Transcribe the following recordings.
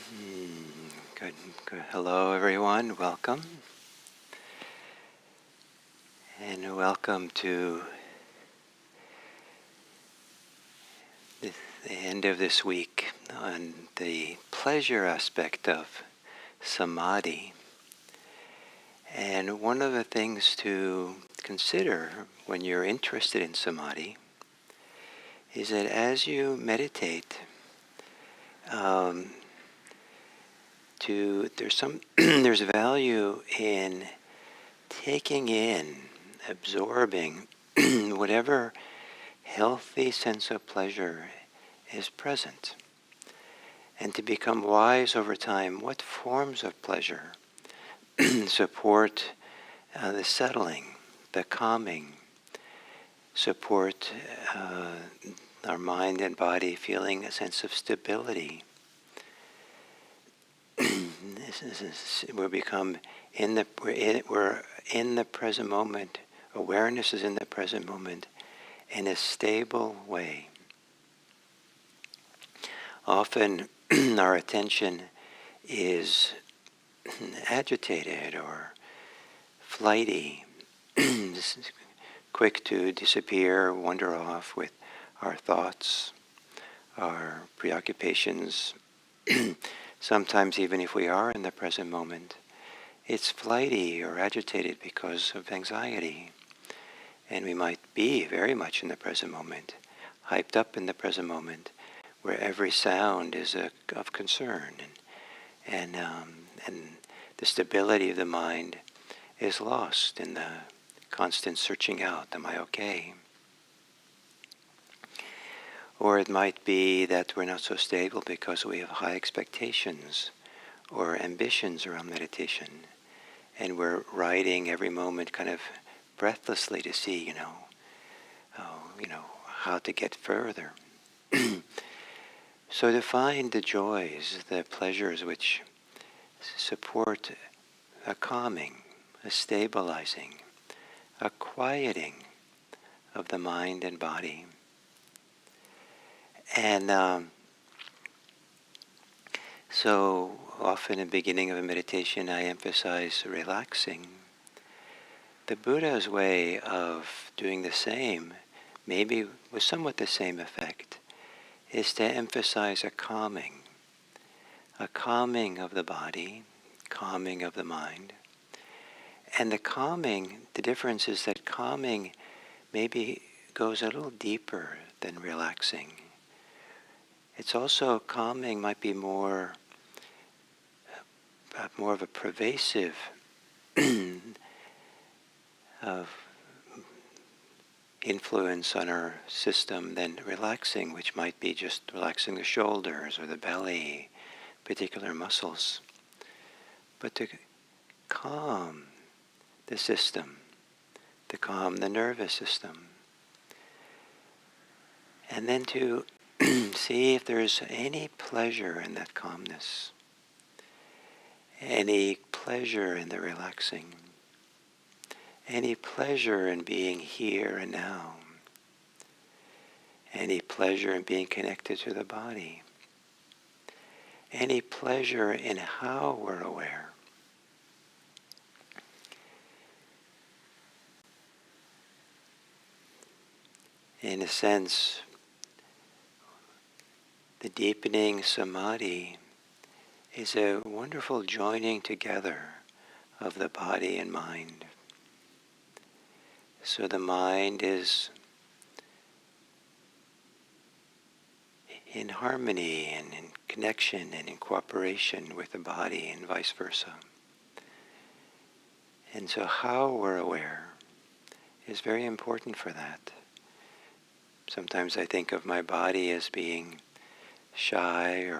Good, good. Hello, everyone. Welcome. And welcome to the end of this week on the pleasure aspect of Samadhi. And one of the things to consider when you're interested in Samadhi is that as you meditate, there's value in taking in, absorbing whatever healthy sense of pleasure is present, and to become wise over time what forms of pleasure support the settling, the calming, support our mind and body feeling a sense of stability. We're in the present moment. Awareness is in the present moment in a stable way. Often our attention is agitated or flighty, quick to disappear, wander off with our thoughts, our preoccupations. Sometimes even if we are in the present moment, it's flighty or agitated because of anxiety. And we might be very much in the present moment, hyped up in the present moment, where every sound is of concern. And the stability of the mind is lost in the constant searching out, am I okay? Or it might be that we're not so stable because we have high expectations or ambitions around meditation. And we're riding every moment kind of breathlessly to see, how to get further. So to find the joys, the pleasures which support a calming, a stabilizing, a quieting of the mind and body. And so often in the beginning of a meditation I emphasize relaxing. The Buddha's way of doing the same, maybe with somewhat the same effect, is to emphasize a calming of the body, calming of the mind. And the calming, the difference is that calming maybe goes a little deeper than relaxing. It's also calming might be more of a pervasive of influence on our system than relaxing, which might be just relaxing the shoulders or the belly, particular muscles. But to calm the system, to calm the nervous system, and then to see if there's any pleasure in that calmness, any pleasure in the relaxing, any pleasure in being here and now, any pleasure in being connected to the body, any pleasure in how we're aware. In a sense, the deepening samadhi is a wonderful joining together of the body and mind. So the mind is in harmony and in connection and in cooperation with the body and vice versa. And so how we're aware is very important for that. Sometimes I think of my body as being shy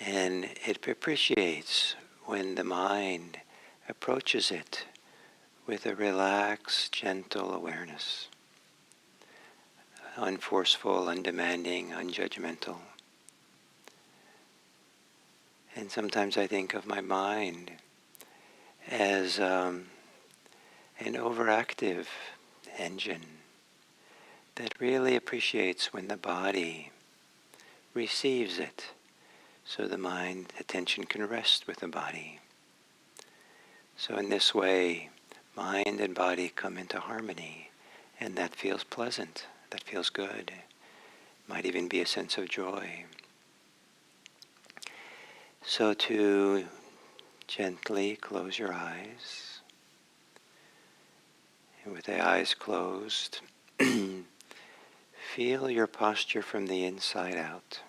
and it appreciates when the mind approaches it with a relaxed, gentle awareness, unforceful, undemanding, unjudgmental. And sometimes I think of my mind as an overactive engine that really appreciates when the body receives it, so the mind, attention can rest with the body. So in this way, mind and body come into harmony, and that feels pleasant, that feels good. Might even be a sense of joy. So to gently close your eyes, and with the eyes closed, feel your posture from the inside out.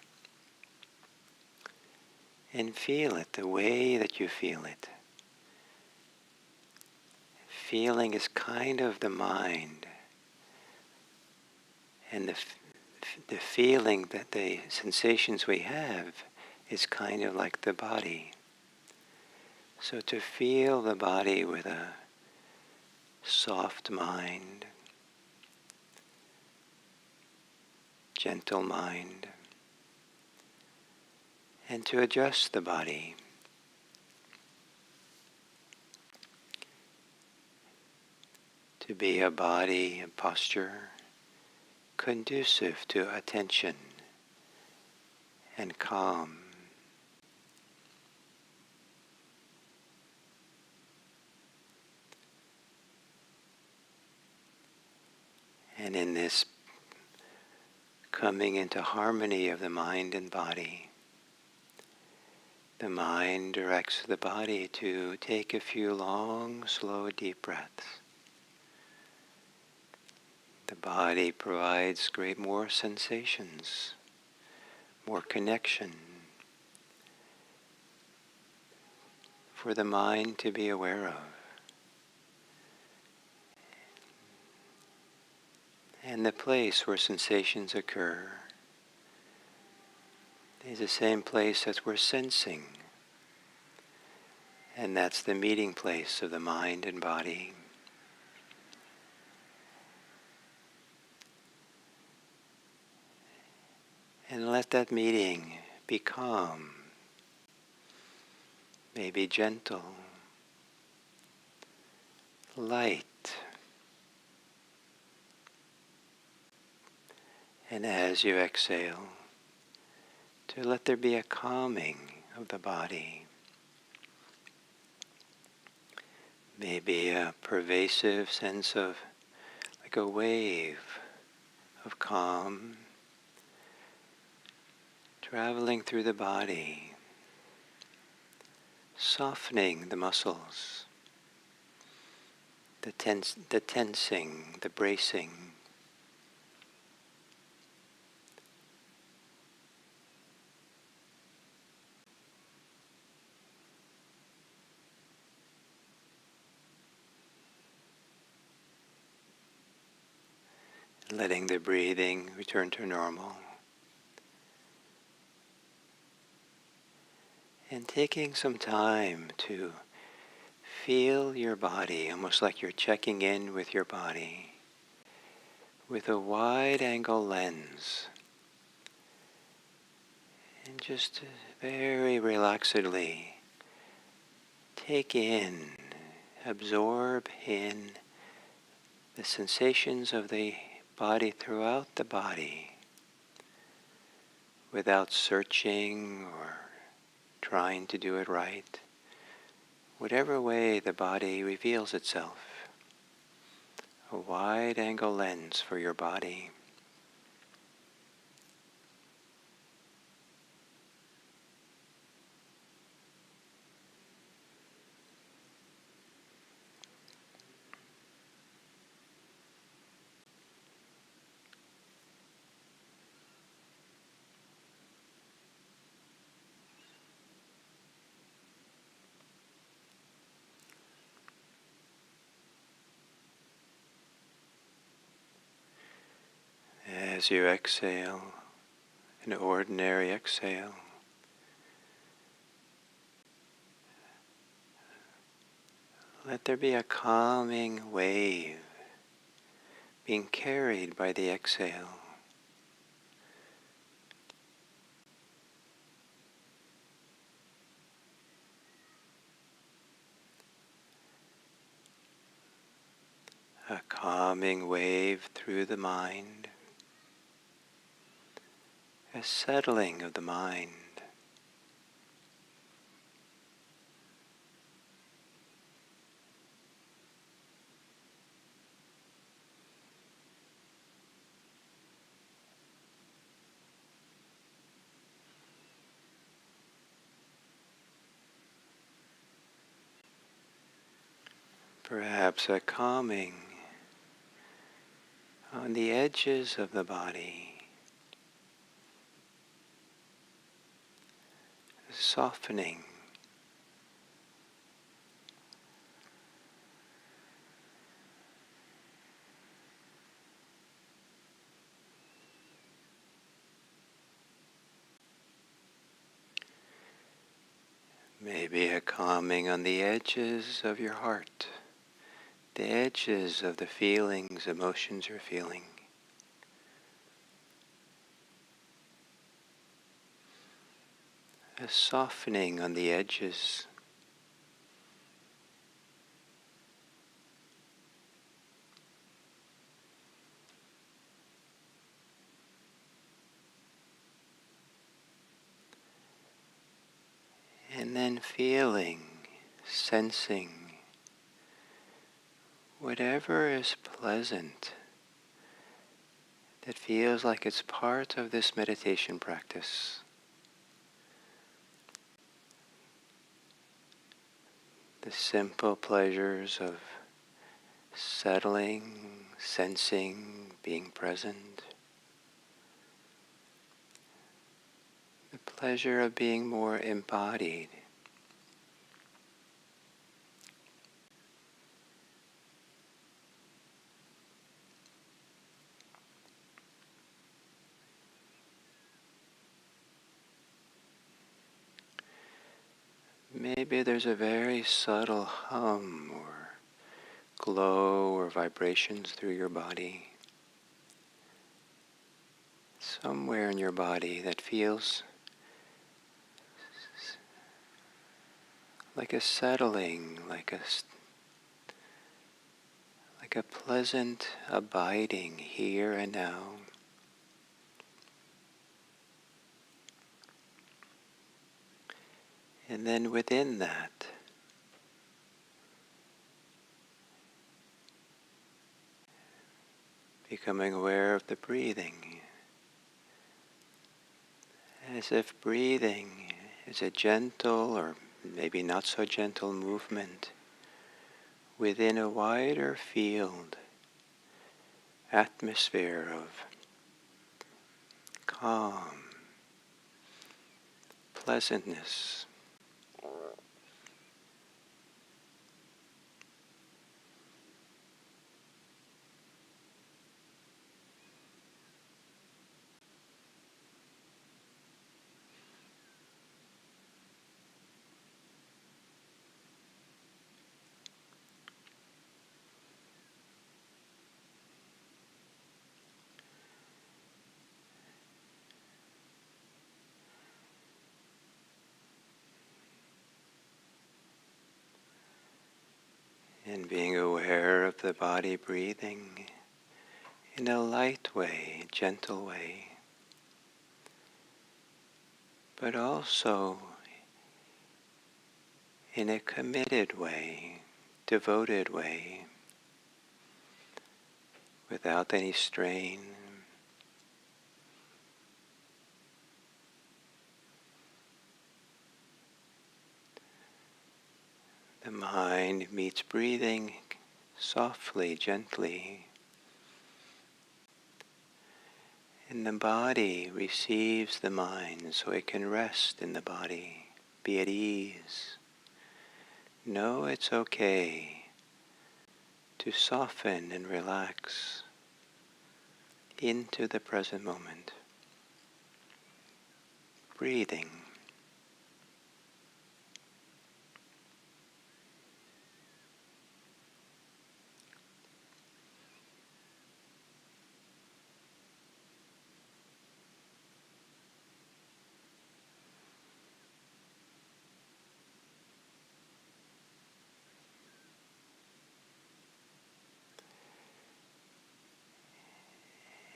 And feel it the way that you feel it. Feeling is kind of the mind, and the feeling that the sensations we have is kind of like the body. So to feel the body with a soft mind, gentle mind, and to adjust the body. To be a body, a posture conducive to attention and calm. And in this coming into harmony of the mind and body, the mind directs the body to take a few long, slow, deep breaths. The body provides more sensations, more connection for the mind to be aware of. And the place where sensations occur is the same place as we're sensing. And that's the meeting place of the mind and body. And let that meeting be calm, maybe gentle, light. And as you exhale, to let there be a calming of the body. Maybe a pervasive sense of like a wave of calm traveling through the body, softening the muscles, the tensing, the bracing. Letting the breathing return to normal. And taking some time to feel your body, almost like you're checking in with your body, with a wide-angle lens. And just very relaxedly take in, absorb in the sensations of the body throughout the body, without searching or trying to do it right. Whatever way the body reveals itself, a wide-angle lens for your body. As you exhale, an ordinary exhale, let there be a calming wave being carried by the exhale. A calming wave through the mind. a settling of the mind. Perhaps a calming on the edges of the body, a softening. Maybe a calming on the edges of your heart, the edges of the feelings, emotions you're feeling. A softening on the edges. And then feeling, sensing whatever is pleasant that feels like it's part of this meditation practice. The simple pleasures of settling, sensing, being present. The pleasure of being more embodied. Maybe there's a very subtle hum or glow or vibrations through your body. Somewhere in your body that feels like a settling, like a pleasant abiding here and now. And then within that, becoming aware of the breathing, as if breathing is a gentle or maybe not so gentle movement within a wider field, atmosphere of calm, pleasantness. And being aware of the body breathing in a light way, gentle way, but also in a committed way, devoted way, without any strain. The mind meets breathing softly, gently, and the body receives the mind so it can rest in the body, be at ease. Know it's okay to soften and relax into the present moment. Breathing.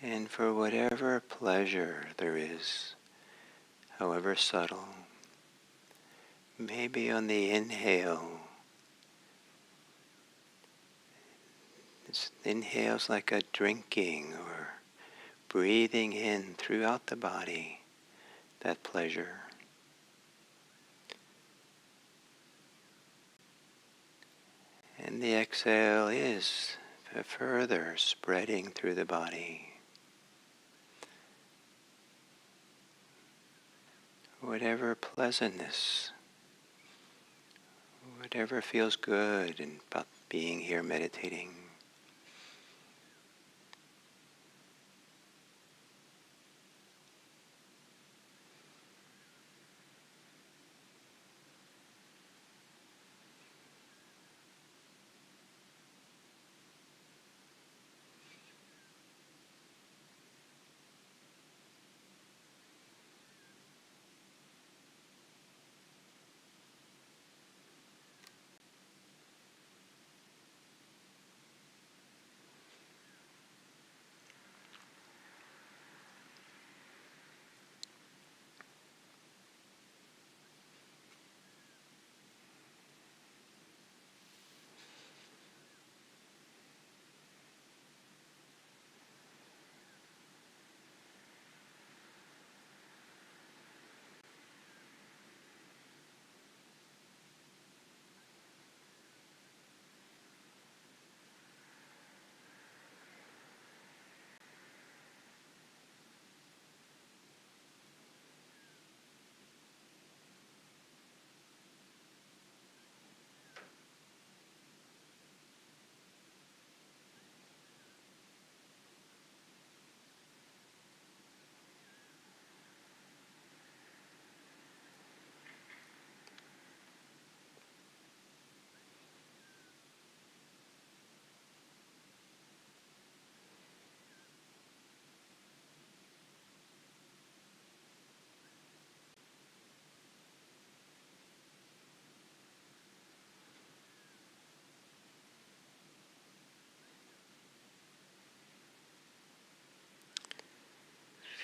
And for whatever pleasure there is, however subtle, maybe on the inhale, inhales like a drinking or breathing in throughout the body that pleasure. And the exhale is further spreading through the body. Whatever pleasantness, whatever feels good about being here meditating.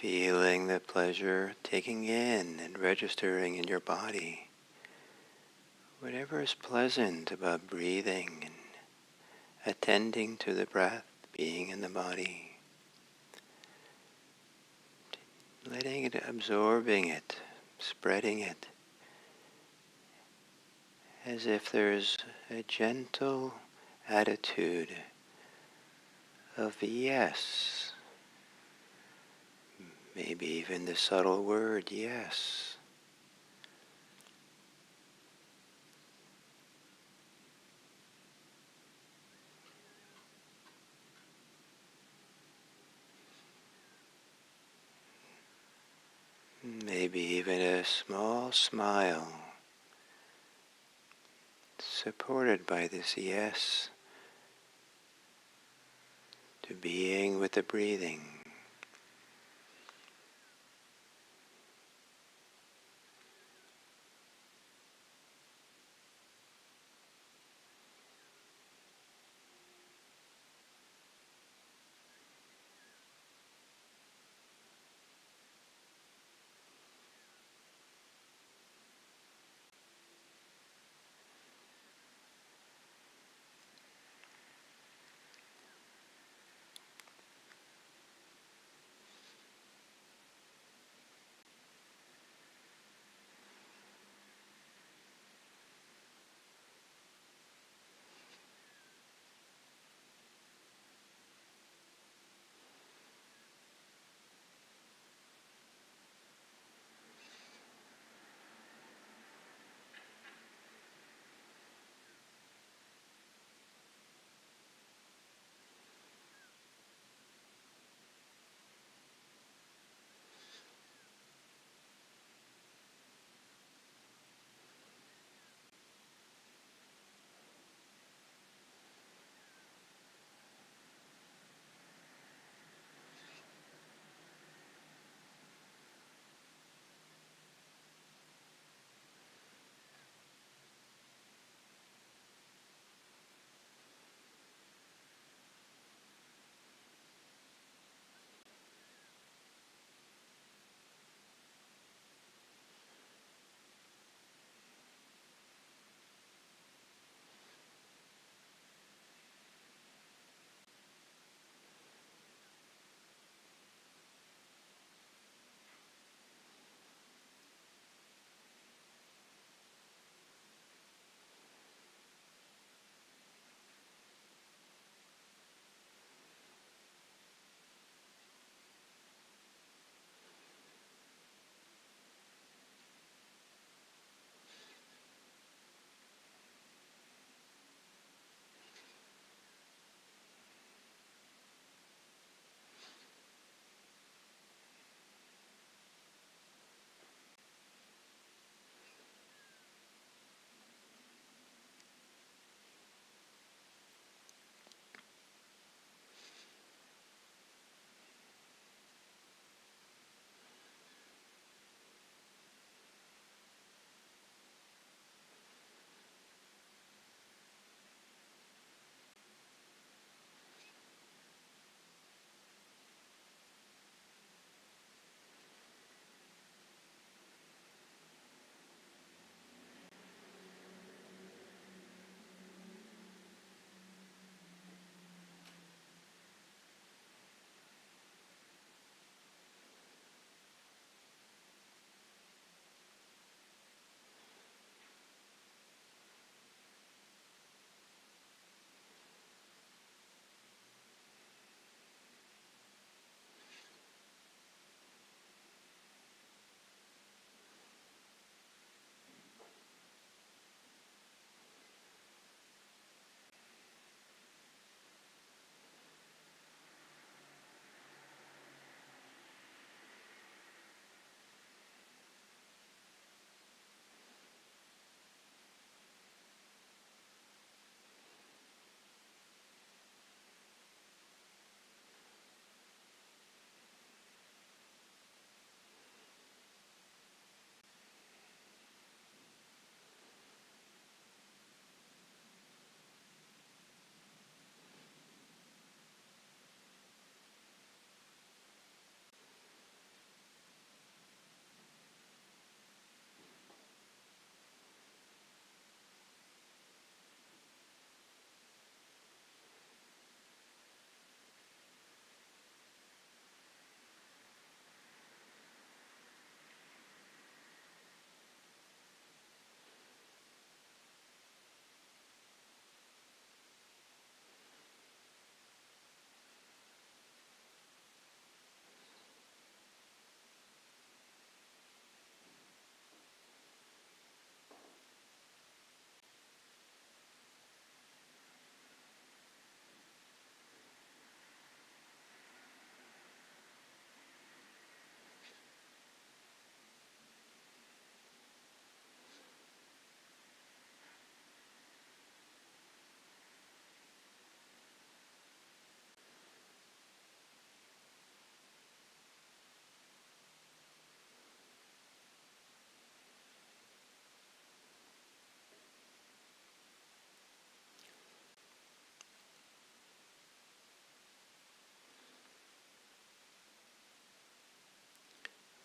Feeling the pleasure, taking in and registering in your body whatever is pleasant about breathing and attending to the breath, being in the body, letting it, absorbing it, spreading it, as if there's a gentle attitude of yes, maybe even the subtle word yes. Maybe even a small smile supported by this yes to being with the breathing.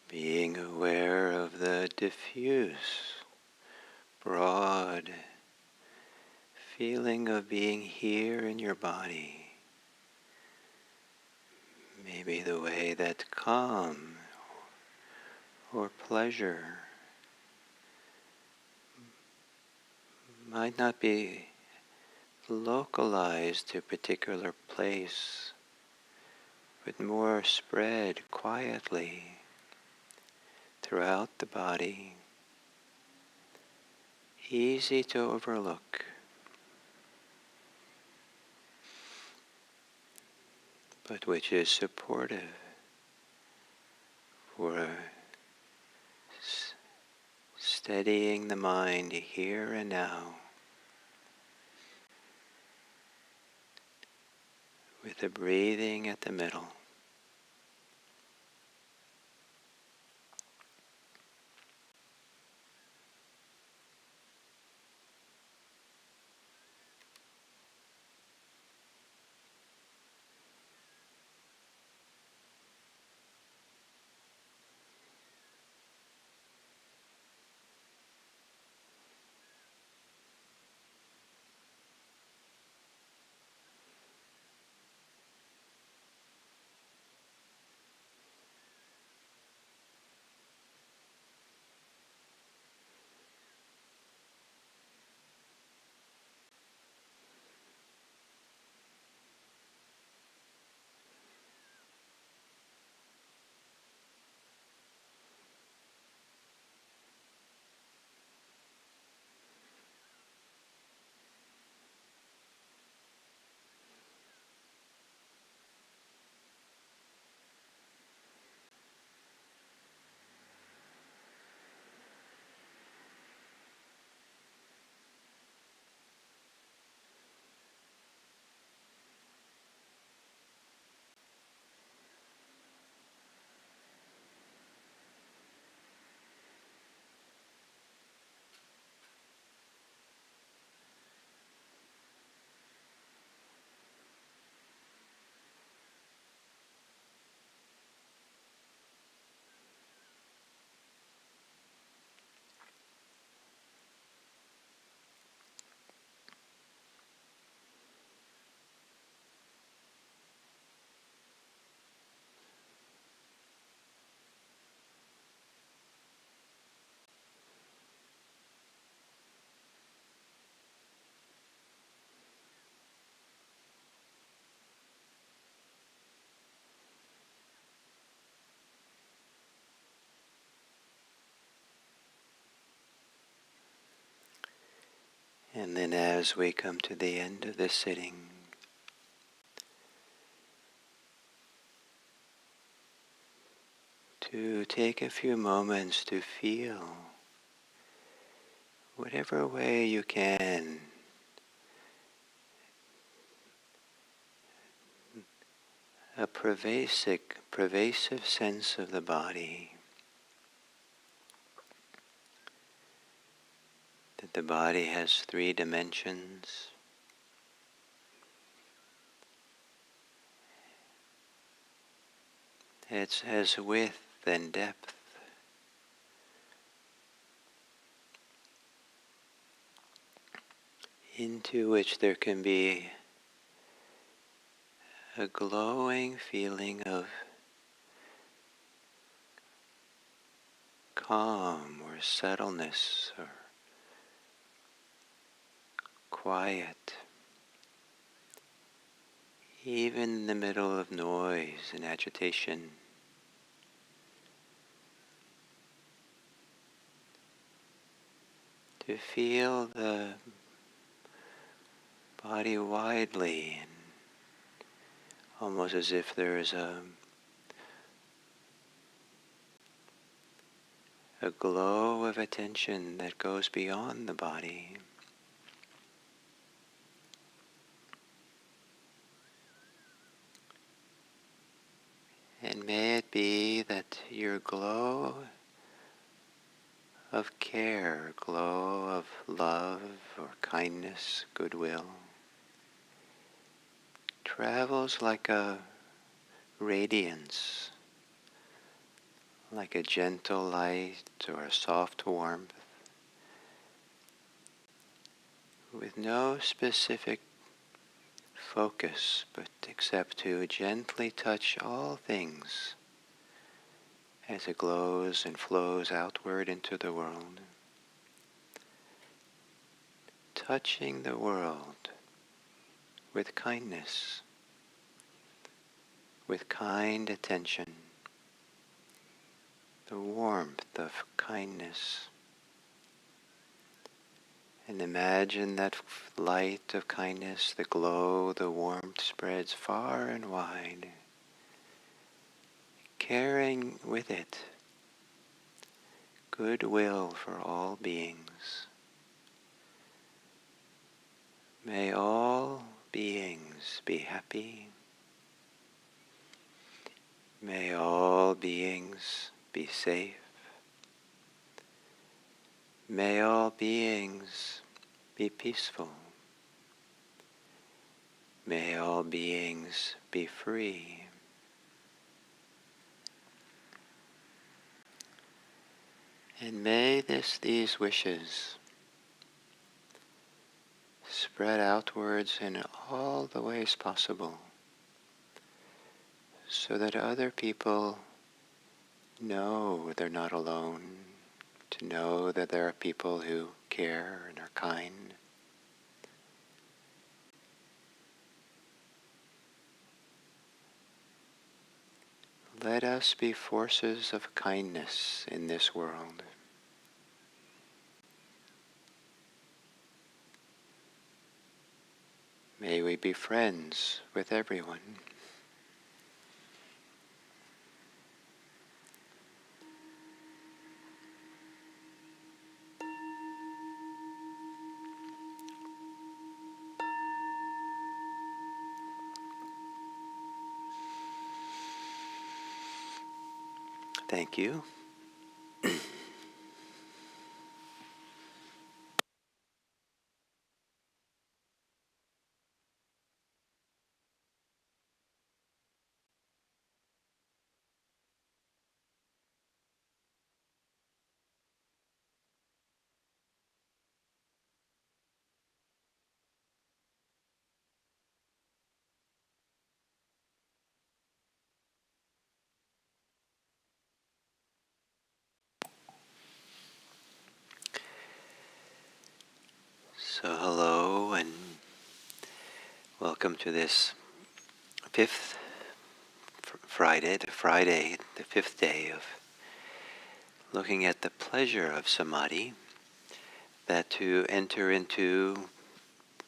Being aware of the diffuse, broad feeling of being here in your body. Maybe the way that calm or pleasure might not be localized to a particular place, but more spread quietly throughout the body, easy to overlook, but which is supportive for steadying the mind here and now, with the breathing at the middle. And then as we come to the end of this sitting, to take a few moments to feel whatever way you can a pervasive sense of the body, that the body has 3 dimensions. It has width and depth, into which there can be a glowing feeling of calm or settledness or quiet, even in the middle of noise and agitation. To feel the body widely, and almost as if there is a glow of attention that goes beyond the body. And may it be that your glow of care, glow of love or kindness, goodwill, travels like a radiance, like a gentle light or a soft warmth, with no specific focus, but except to gently touch all things as it glows and flows outward into the world. Touching the world with kindness, with kind attention, the warmth of kindness. And imagine that light of kindness, the glow, the warmth spreads far and wide, carrying with it goodwill for all beings. May all beings be happy. May all beings be safe. May all beings be peaceful. May all beings be free. And may these wishes spread outwards in all the ways possible, so that other people know they're not alone, to know that there are people who care and are kind. Let us be forces of kindness in this world. May we be friends with everyone. Thank you. So hello and welcome to this fifth Friday, the fifth day of looking at the pleasure of Samadhi, that to enter into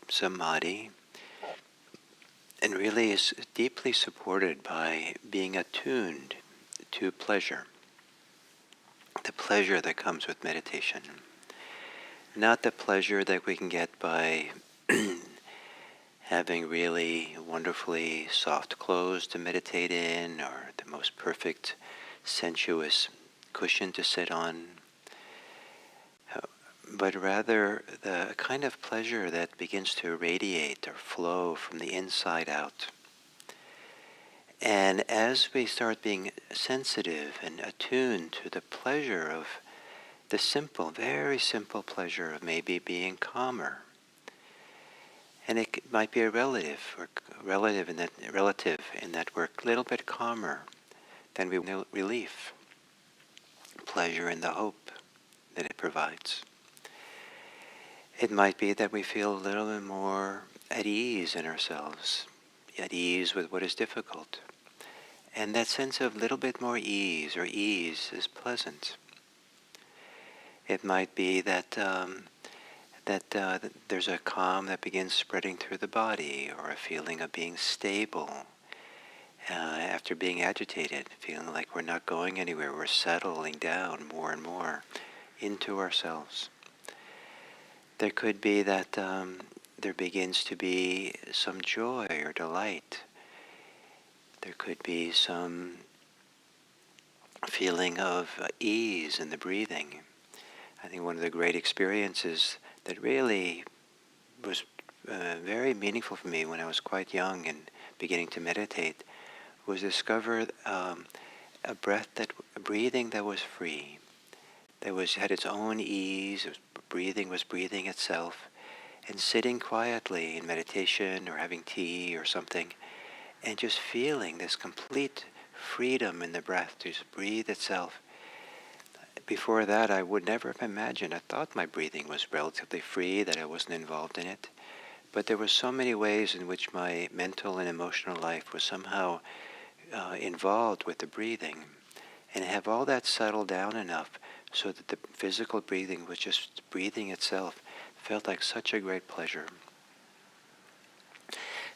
Samadhi and really is deeply supported by being attuned to pleasure, the pleasure that comes with meditation. Not the pleasure that we can get by having really wonderfully soft clothes to meditate in, or the most perfect sensuous cushion to sit on, but rather the kind of pleasure that begins to radiate or flow from the inside out. And as we start being sensitive and attuned to the pleasure of the simple, very simple pleasure of maybe being calmer, and it might be a relative in that we're a little bit calmer, then we feel relief, pleasure in the hope that it provides. It might be that we feel a little bit more at ease in ourselves, at ease with what is difficult. And that sense of little bit more ease is pleasant. It might be that there's a calm that begins spreading through the body, or a feeling of being stable after being agitated, feeling like we're not going anywhere, we're settling down more and more into ourselves. There could be that there begins to be some joy or delight. There could be some feeling of ease in the breathing. I think one of the great experiences that really was very meaningful for me when I was quite young and beginning to meditate was discover a breathing that was free, had its own ease. Breathing was breathing itself, and sitting quietly in meditation or having tea or something, and just feeling this complete freedom in the breath to just breathe itself. Before that, I would never have imagined. I thought my breathing was relatively free, that I wasn't involved in it. But there were so many ways in which my mental and emotional life was somehow involved with the breathing. And have all that settled down enough so that the physical breathing was just breathing itself felt like such a great pleasure.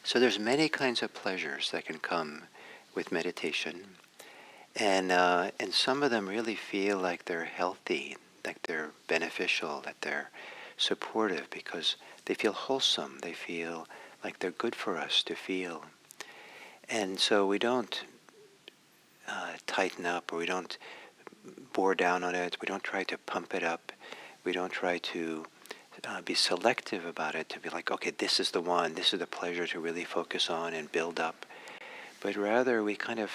So there's many kinds of pleasures that can come with meditation. And some of them really feel like they're healthy, like they're beneficial, that they're supportive because they feel wholesome. They feel like they're good for us to feel. And so we don't tighten up, or we don't bore down on it. We don't try to pump it up. We don't try to be selective about it, to be like, okay, this is the one, this is the pleasure to really focus on and build up. But rather we kind of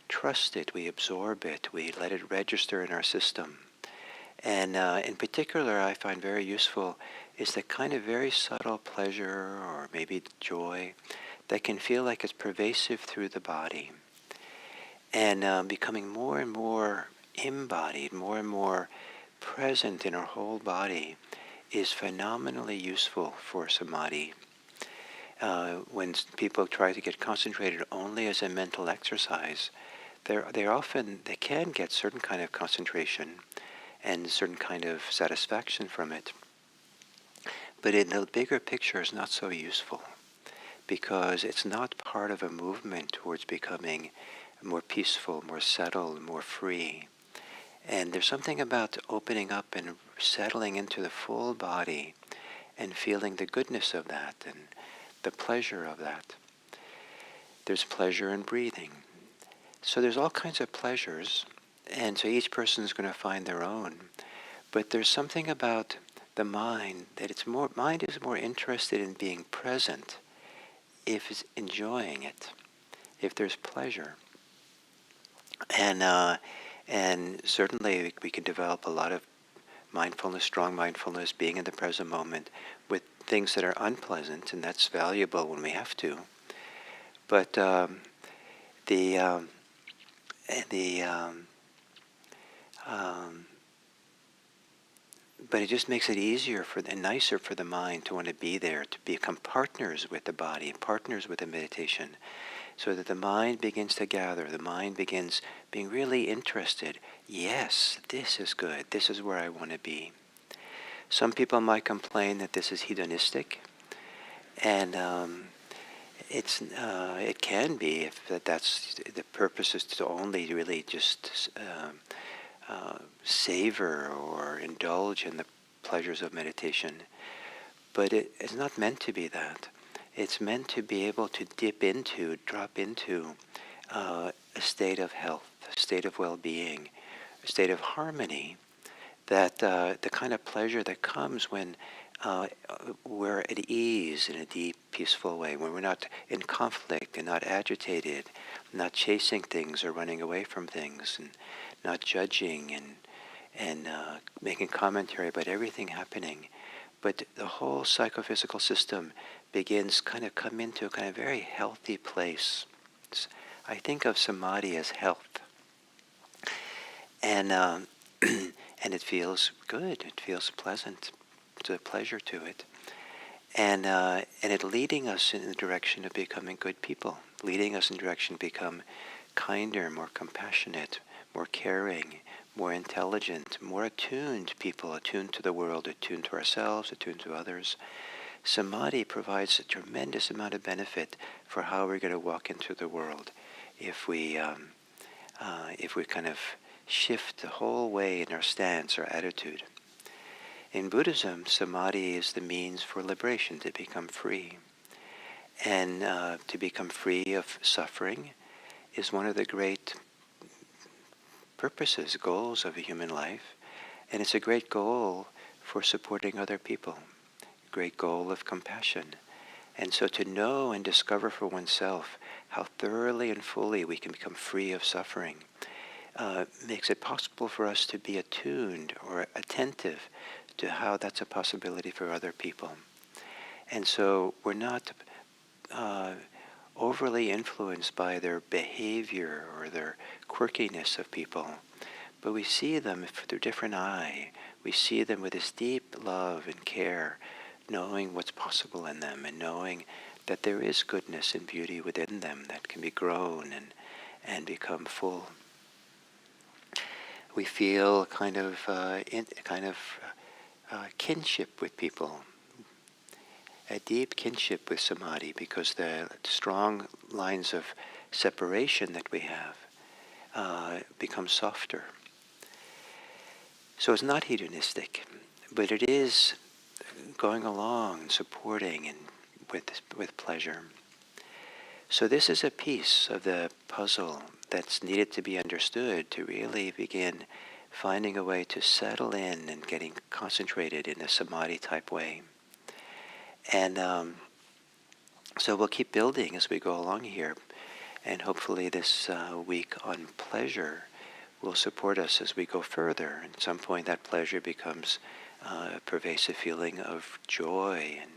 trust it, we absorb it, we let it register in our system. And in particular, I find very useful is the kind of very subtle pleasure or maybe joy that can feel like it's pervasive through the body and becoming more and more embodied, more and more present in our whole body is phenomenally useful for samadhi. When people try to get concentrated only as a mental exercise, they can get certain kind of concentration and certain kind of satisfaction from it. But in the bigger picture, it's not so useful because it's not part of a movement towards becoming more peaceful, more settled, more free. And there's something about opening up and settling into the full body and feeling the goodness of that and the pleasure of that. There's pleasure in breathing. So there's all kinds of pleasures, and so each person is going to find their own. But there's something about the mind that mind is more interested in being present if it's enjoying it, if there's pleasure. And certainly we can develop a lot of mindfulness, strong mindfulness, being in the present moment with things that are unpleasant, and that's valuable when we have to. But but it just makes it easier and nicer for the mind to want to be there, to become partners with the body, partners with the meditation, so that the mind begins to gather, the mind begins being really interested. Yes, this is good. This is where I want to be. Some people might complain that this is hedonistic, and it can be if that's the purpose is to only really just savor or indulge in the pleasures of meditation. But it's not meant to be that. It's meant to be able to drop into a state of health, a state of well-being, a state of harmony, that the kind of pleasure that comes when we're at ease in a deep, peaceful way, when we're not in conflict and not agitated, not chasing things or running away from things, and not judging and making commentary about everything happening. But the whole psychophysical system begins come into a kind of very healthy place. I think of samadhi as health. And and it feels good, it feels pleasant. There's a pleasure to it. And it leading us in the direction of becoming good people, leading us in the direction to become kinder, more compassionate, more caring, more intelligent, more attuned people, attuned to the world, attuned to ourselves, attuned to others. Samadhi provides a tremendous amount of benefit for how we're going to walk into the world if we kind of shift the whole way in our stance, our attitude. In Buddhism, samadhi is the means for liberation, to become free. And to become free of suffering is one of the great purposes, goals of a human life. And it's a great goal for supporting other people, a great goal of compassion. And so to know and discover for oneself how thoroughly and fully we can become free of suffering, makes it possible for us to be attuned or attentive to how that's a possibility for other people. And so we're not overly influenced by their behavior or their quirkiness of people, but we see them through a different eye. We see them with this deep love and care, knowing what's possible in them and knowing that there is goodness and beauty within them that can be grown and become full. We feel kinship with people, a deep kinship with Samadhi, because the strong lines of separation that we have become softer. So it's not hedonistic, but it is going along and supporting and with pleasure. So this is a piece of the puzzle that's needed to be understood to really begin finding a way to settle in and getting concentrated in a Samadhi type way. And so we'll keep building as we go along here, and hopefully this week on pleasure will support us as we go further. At some point that pleasure becomes a pervasive feeling of joy and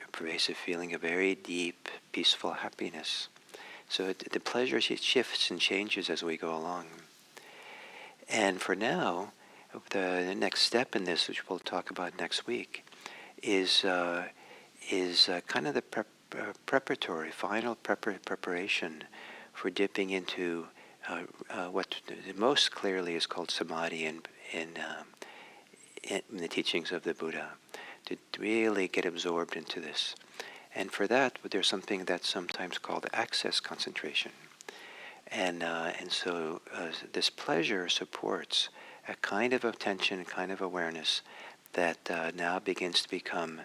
a pervasive feeling of very deep, peaceful happiness. So the pleasure shifts and changes as we go along. And for now, the next step in this, which we'll talk about next week, is kind of the preparatory, final preparation for dipping into what most clearly is called Samadhi in the teachings of the Buddha, to really get absorbed into this. And for that, there's something that's sometimes called access concentration. And so this pleasure supports a kind of attention, kind of awareness that now begins to become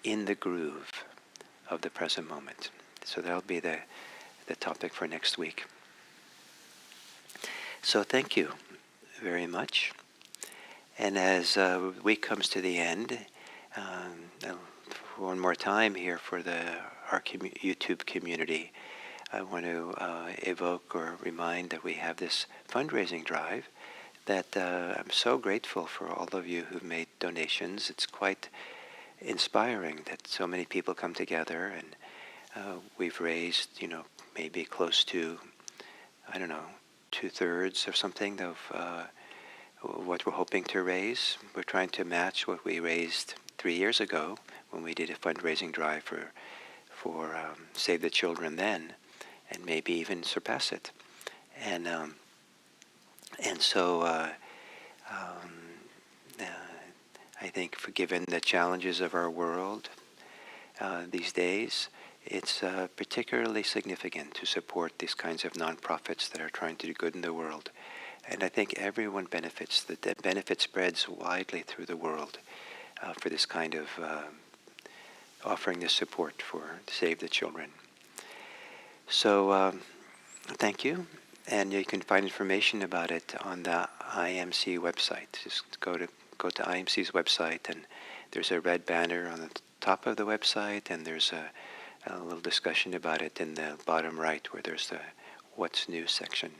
in the groove of the present moment. So that'll be the topic for next week. So thank you very much. And as the week comes to the end, one more time here for our YouTube community, I want to evoke or remind that we have this fundraising drive that I'm so grateful for all of you who've made donations. It's quite inspiring that so many people come together, and we've raised, maybe close to, 2/3 or something of what we're hoping to raise. We're trying to match what we raised 3 years ago when we did a fundraising drive for Save the Children then, and maybe even surpass it. And so I think, given the challenges of our world these days, it's particularly significant to support these kinds of nonprofits that are trying to do good in the world. And I think everyone benefits. The benefit spreads widely through the world for this kind of offering this support for Save the Children. So thank you. And you can find information about it on the IMC website. Just go to IMC's website, and there's a red banner on the top of the website, and there's a little discussion about it in the bottom right where there's the What's New section.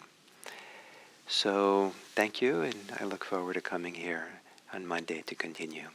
So thank you, and I look forward to coming here on Monday to continue.